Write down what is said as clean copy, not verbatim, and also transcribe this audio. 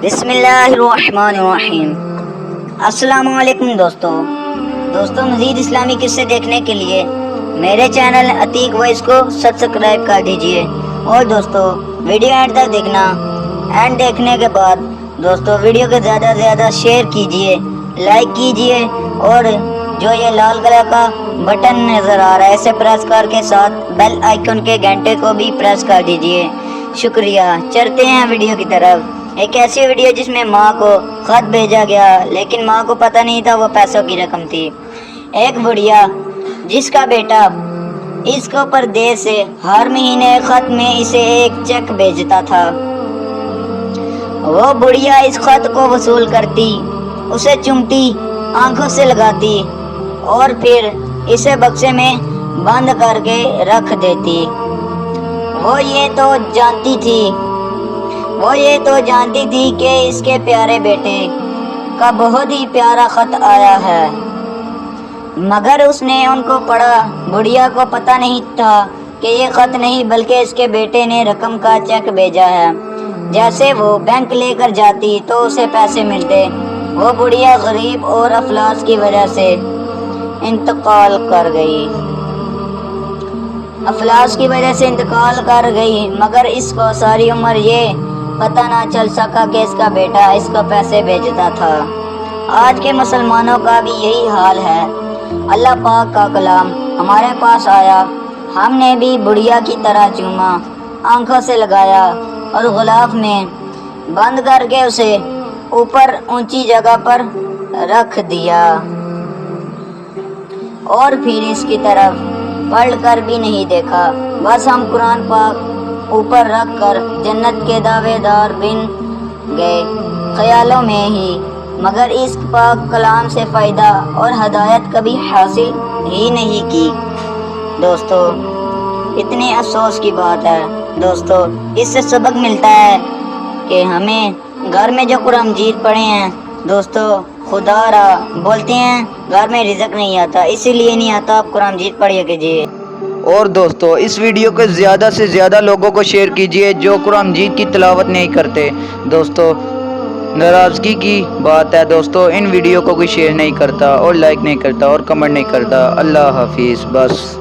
بسم اللہ الرحمن الرحیم۔ السلام علیکم دوستو مزید اسلامی قصے دیکھنے کے لیے میرے چینل عتیق وائس کو سبسکرائب کر دیجئے، اور دوستو ویڈیو اینڈ تک دیکھنا۔ اینڈ دیکھنے کے بعد دوستو ویڈیو کو زیادہ سے زیادہ شیئر کیجئے، لائک کیجئے، اور جو یہ لال کلر کا بٹن نظر آ رہا ہے اسے پریس کر کے ساتھ بیل آئیکن کے گھنٹے کو بھی پریس کر دیجئے۔ شکریہ۔ چلتے ہیں ویڈیو کی طرف۔ ایک ایسی ویڈیو جس میں ماں کو خط بھیجا گیا، لیکن ماں کو پتہ نہیں تھا وہ پیسوں کی رقم تھی۔ ایک بڑھیا جس کا بیٹا اس کو پردیس سے ہر مہینے خط میں اسے ایک چیک بھیجتا تھا، وہ بڑھیا اس خط کو وصول کرتی، اسے چومتی، آنکھوں سے لگاتی اور پھر اسے بکسے میں بند کر کے رکھ دیتی۔ وہ یہ تو جانتی تھی کہ اس کے پیارے بیٹے کا بہت ہی پیارا خط آیا ہے، مگر اس نے ان کو پڑھا۔ بڑھیا کو پتہ نہیں تھا کہ یہ خط نہیں بلکہ اس کے بیٹے نے رقم کا چیک بھیجا ہے۔ جیسے وہ بینک لے کر جاتی تو اسے پیسے ملتے۔ وہ بڑھیا غریب اور افلاس کی وجہ سے انتقال کر گئی، مگر اس کو ساری عمر یہ پتہ نہ چل سکا کہ اس کا بیٹا اس کو پیسے بھیجتا تھا۔ آج کے مسلمانوں کا بھی یہی حال ہے۔ اللہ پاک کا کلام ہمارے پاس آیا، ہم نے بھی بڑھیا کی طرح چوما، آنکھوں سے لگایا اور غلاف میں بند کر کے اسے اوپر اونچی جگہ پر رکھ دیا، اور پھر اس کی طرف پلٹ کر بھی نہیں دیکھا۔ بس ہم قرآن پاک اوپر رکھ کر جنت کے دعوے دار بن گئے خیالوں میں ہی، مگر اس پاک کلام سے فائدہ اور ہدایت کبھی حاصل ہی نہیں کی۔ دوستو اتنی افسوس کی بات ہے۔ دوستو اس سے سبق ملتا ہے کہ ہمیں گھر میں جو قرآن مجید پڑھے ہیں، دوستو خدا را بولتے ہیں گھر میں رزق نہیں آتا، اسی لیے نہیں آتا، آپ قرآن مجید پڑھیا کیجیے۔ اور دوستو اس ویڈیو کو زیادہ سے زیادہ لوگوں کو شیئر کیجئے جو قرآن مجید کی تلاوت نہیں کرتے۔ دوستو ناراضگی کی بات ہے، دوستو ان ویڈیو کو کوئی شیئر نہیں کرتا اور لائک نہیں کرتا اور کمنٹ نہیں کرتا۔ اللہ حافظ۔ بس